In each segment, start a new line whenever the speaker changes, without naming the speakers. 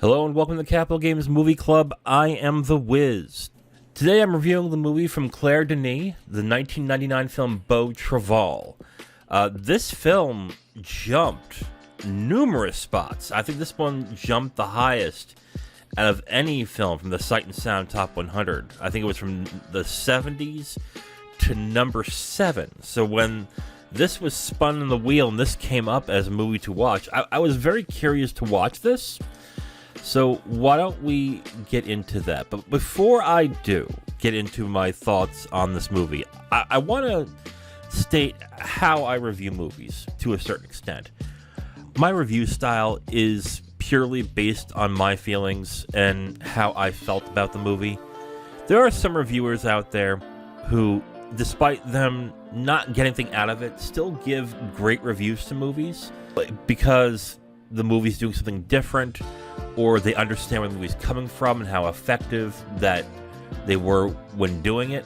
Hello and welcome to Capital Games Movie Club. I am The Wiz. Today I'm reviewing the movie from Claire Denis, the 1999 film Beau Travail. This film jumped numerous spots. I think this one jumped the highest out of any film from the Sight and Sound Top 100. I think it was from the 70s to number 7. So when this was spun in the wheel and this came up as a movie to watch, I was very curious to watch this. So why don't we get into that? But before I do get into my thoughts on this movie, I want to state how I review movies to a certain extent. My review style is purely based on my feelings and how I felt about the movie. There are some reviewers out there who, despite them not getting anything out of it, still give great reviews to movies because the movie's doing something different, or they understand where the movie's coming from and how effective that they were when doing it.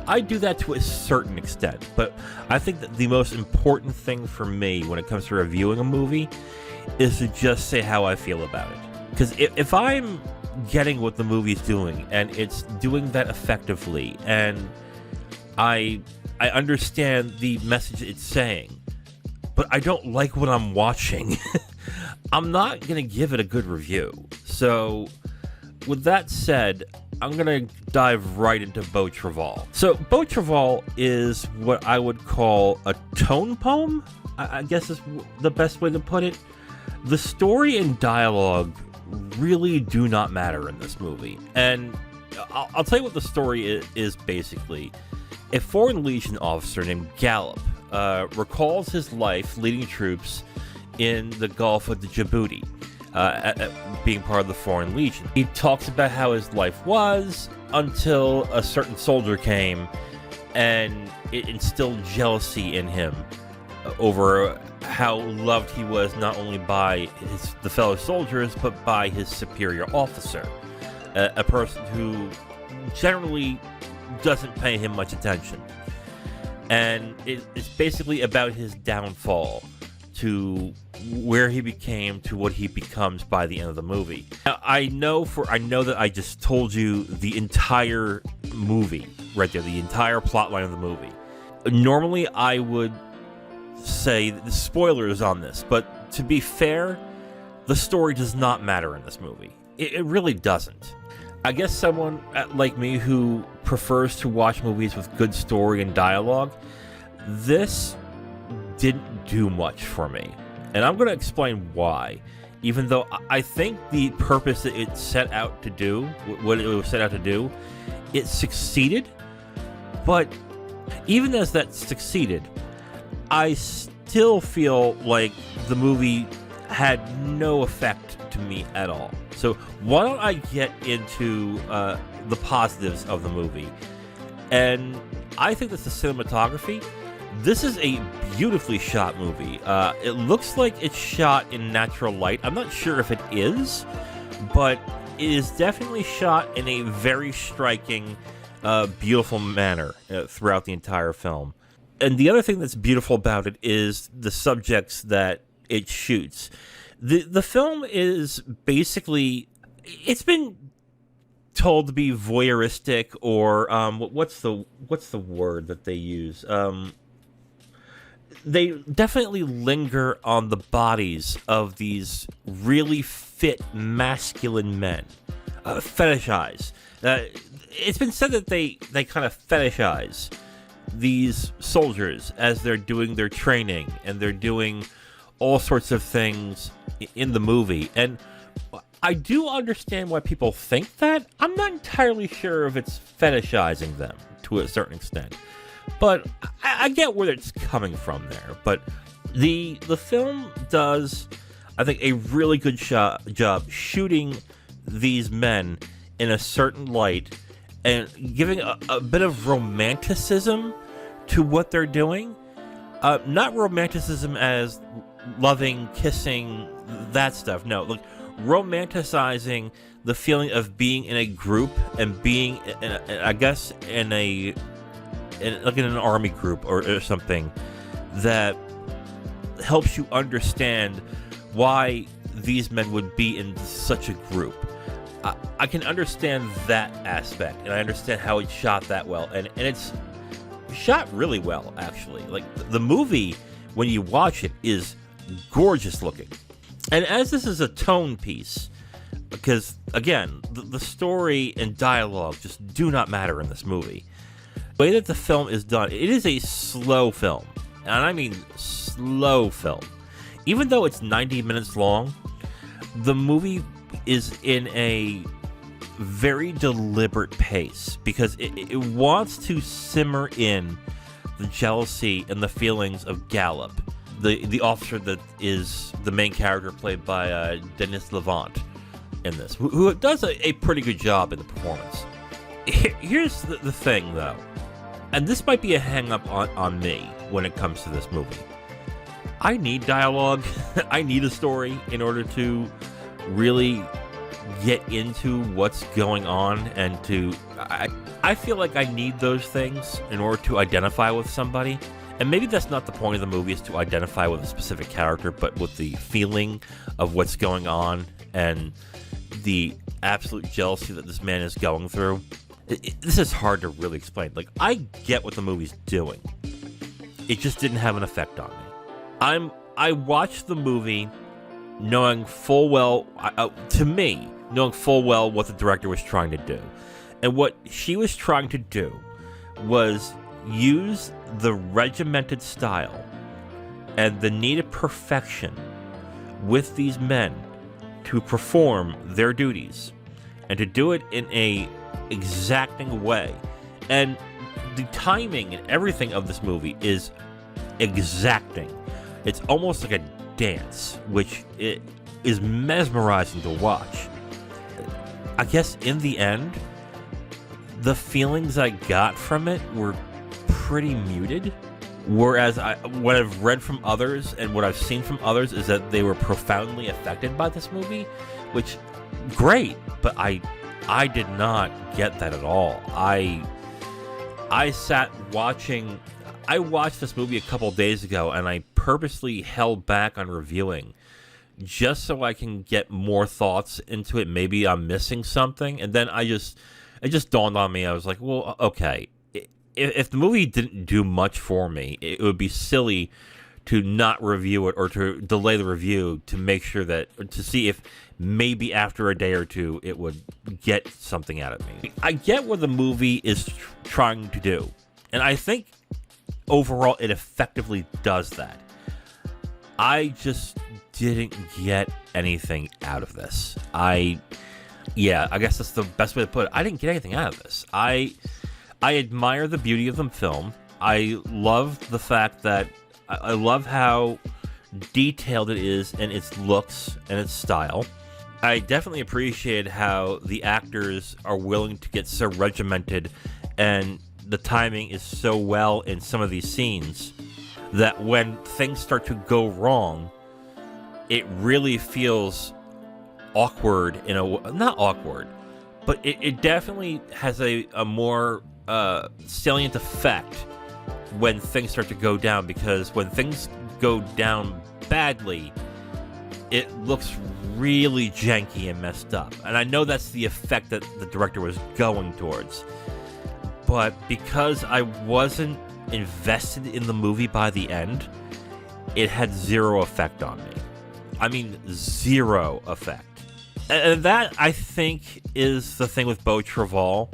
I do that to a certain extent, but I think that the most important thing for me when it comes to reviewing a movie is to just say how I feel about it. Because if I'm getting what the movie's doing and it's doing that effectively, and I understand the message it's saying, but I don't like what I'm watching, I'm not going to give it a good review. So, with that said, I'm going to dive right into Beau Travail. So, Beau Travail is what I would call a tone poem, I guess is the best way to put it. The story and dialogue really do not matter in this movie. And I'll tell you what the story is basically. A Foreign Legion officer named Gallup recalls his life leading troops in the Gulf of Djibouti, being part of the Foreign Legion. He talks about how his life was until a certain soldier came and it instilled jealousy in him over how loved he was not only by the fellow soldiers but by his superior officer, a person who generally doesn't pay him much attention. And it's basically about his downfall to where he became to what he becomes by the end of the movie. Now, I know that I just told you the entire movie right there, the entire plot line of the movie. Normally, I would say the spoilers on this, but to be fair, the story does not matter in this movie. It really doesn't. I guess someone like me who prefers to watch movies with good story and dialogue, this didn't do much for me. And I'm going to explain why. Even though I think the purpose that it set out to do, what it was set out to do, it succeeded. But even as that succeeded, I still feel like the movie had no effect to me at all. So why don't I get into the positives of the movie? And I think that's the cinematography. This is a beautifully shot movie. It looks like it's shot in natural light. I'm not sure if it is, but it is definitely shot in a very striking, beautiful manner throughout the entire film. And the other thing that's beautiful about it is the subjects that it shoots. The film is basically, it's been told to be voyeuristic, or what's the word that they use? They definitely linger on the bodies of these really fit masculine men, fetishize. It's been said that they kind of fetishize these soldiers as they're doing their training and they're doing all sorts of things in the movie. And I do understand why people think that. I'm not entirely sure if it's fetishizing them to a certain extent, but I get where it's coming from there. But the film does, I think, a really good job shooting these men in a certain light and giving a bit of romanticism to what they're doing. Not romanticism as loving, kissing, that stuff. No, like romanticizing the feeling of being in a group and being, I guess, in an army group or something that helps you understand why these men would be in such a group. I can understand that aspect, and I understand how it's shot that well, and it's shot really well, actually. Like, the movie, when you watch it, is gorgeous looking. And as this is a tone piece, because, again, the story and dialogue just do not matter in this movie. The way that the film is done, it is a slow film, and I mean slow film. Even though it's 90 minutes long, the movie is in a very deliberate pace because it wants to simmer in the jealousy and the feelings of Gallup, the officer that is the main character played by Denis Levant in this, who does a pretty good job in the performance. Here's the thing, though, and this might be a hang-up on me when it comes to this movie. I need dialogue. I need a story in order to really get into what's going on, and I feel like I need those things in order to identify with somebody. And maybe that's not the point of the movie, is to identify with a specific character, but with the feeling of what's going on and the absolute jealousy that this man is going through. This is hard to really explain. Like, I get what the movie's doing. It just didn't have an effect on me. I watched the movie knowing full well, knowing full well what the director was trying to do. And what she was trying to do was use the regimented style and the needed perfection with these men to perform their duties, and to do it in a exacting way. And the timing and everything of this movie is exacting. It's almost like a dance, which it is mesmerizing to watch. I guess in the end, the feelings I got from it were pretty muted. Whereas what I've read from others and what I've seen from others is that they were profoundly affected by this movie, which, great, but I did not get that at all. I sat watching. I watched this movie a couple days ago, and I purposely held back on reviewing just so I can get more thoughts into it. Maybe I'm missing something, and then it just dawned on me. I was like, well, okay. If the movie didn't do much for me, it would be silly to not review it or to delay the review to make sure to see if maybe after a day or two it would get something out of me. I get what the movie is trying to do, and I think overall it effectively does that. I just didn't get anything out of this. I guess that's the best way to put it. I didn't get anything out of this. I admire the beauty of the film. I love the fact that I love how detailed it is in its looks and its style. I definitely appreciate how the actors are willing to get so regimented, and the timing is so well in some of these scenes that when things start to go wrong, it really feels awkward not awkward, but it definitely has a more salient effect when things start to go down, because when things go down badly, it looks really janky and messed up. And I know that's the effect that the director was going towards. But because I wasn't invested in the movie by the end, it had zero effect on me. I mean, zero effect. And that, I think, is the thing with Beau Travail.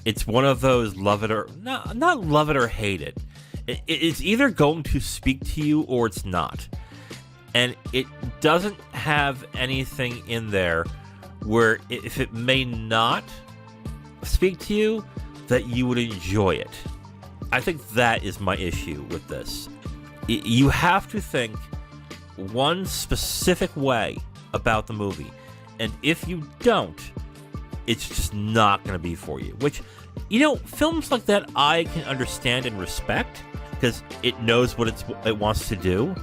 It's one of those love it or not love it or hate it. It's either going to speak to you or it's not. And it doesn't have anything in there where if it may not speak to you, that you would enjoy it. I think that is my issue with this. You have to think one specific way about the movie. And if you don't, it's just not going to be for you. Which, films like that I can understand and respect because it knows what it wants to do.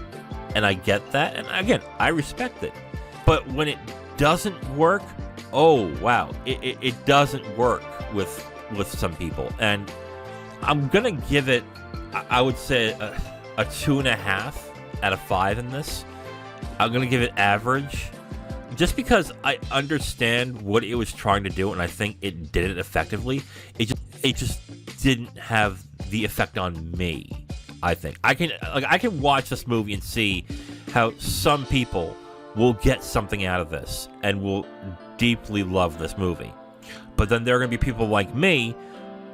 And I get that. And again, I respect it. But when it doesn't work, oh, wow. It doesn't work with some people. And I'm going to give it, I would say, a 2.5 out of 5 in this. I'm going to give it average. just because I understand what it was trying to do, and I think it did it effectively, it just didn't have the effect on me. I think I can watch this movie and see how some people will get something out of this and will deeply love this movie. But then there are going to be people like me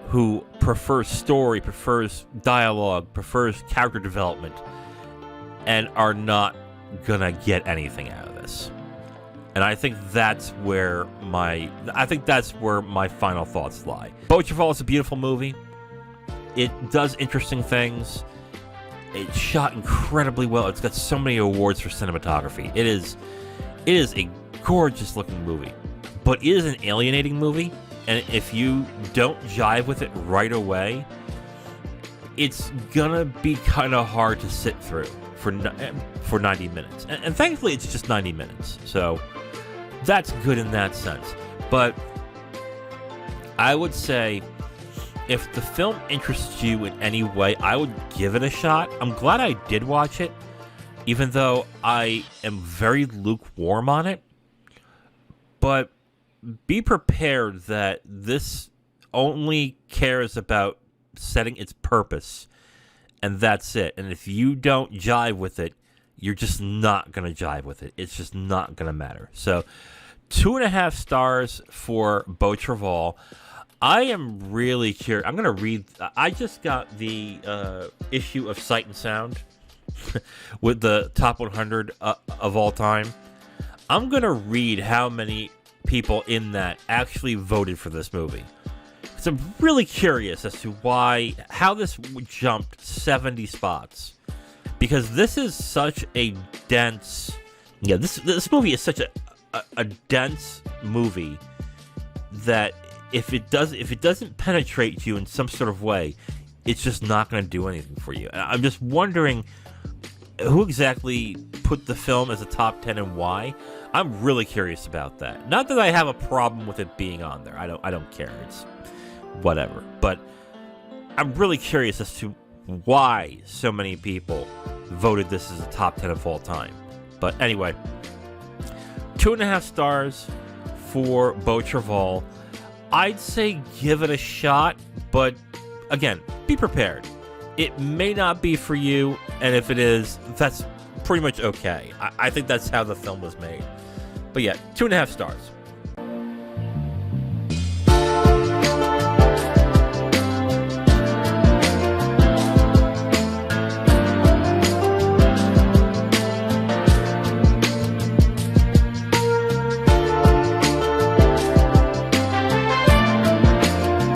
who prefers story, prefers dialogue, prefers character development, and are not going to get anything out of this. And I think that's where my final thoughts lie. Beau Travail is a beautiful movie. It does interesting things. It's shot incredibly well. It's got so many awards for cinematography. It is a gorgeous looking movie, but it is an alienating movie. And if you don't jive with it right away, it's gonna be kind of hard to sit through for 90 minutes. And thankfully, it's just 90 minutes, so that's good in that sense. But I would say, if the film interests you in any way, I would give it a shot. I'm glad I did watch it, even though I am very lukewarm on it. But be prepared that this only cares about setting its purpose, and that's it. And if you don't jive with it, you're just not going to jive with it. It's just not going to matter. So 2.5 stars for Beau Travail. I am really curious. I'm going to read. I just got the issue of Sight and Sound with the top 100 of all time. I'm going to read how many people in that actually voted for this movie. So I'm really curious as to how this jumped 70 spots. Because this is such a dense... Yeah, this movie is such a dense movie that if it doesn't penetrate you in some sort of way, it's just not going to do anything for you. I'm just wondering who exactly put the film as a top 10 and why. I'm really curious about that. Not that I have a problem with it being on there. I don't care. It's whatever. But I'm really curious as to why so many people voted this as a top 10 of all time. But anyway, 2.5 stars for Beau Travail. I'd say give it a shot, but again, be prepared. It may not be for you, and if it is, that's pretty much okay. I think that's how the film was made. But yeah, 2.5 stars.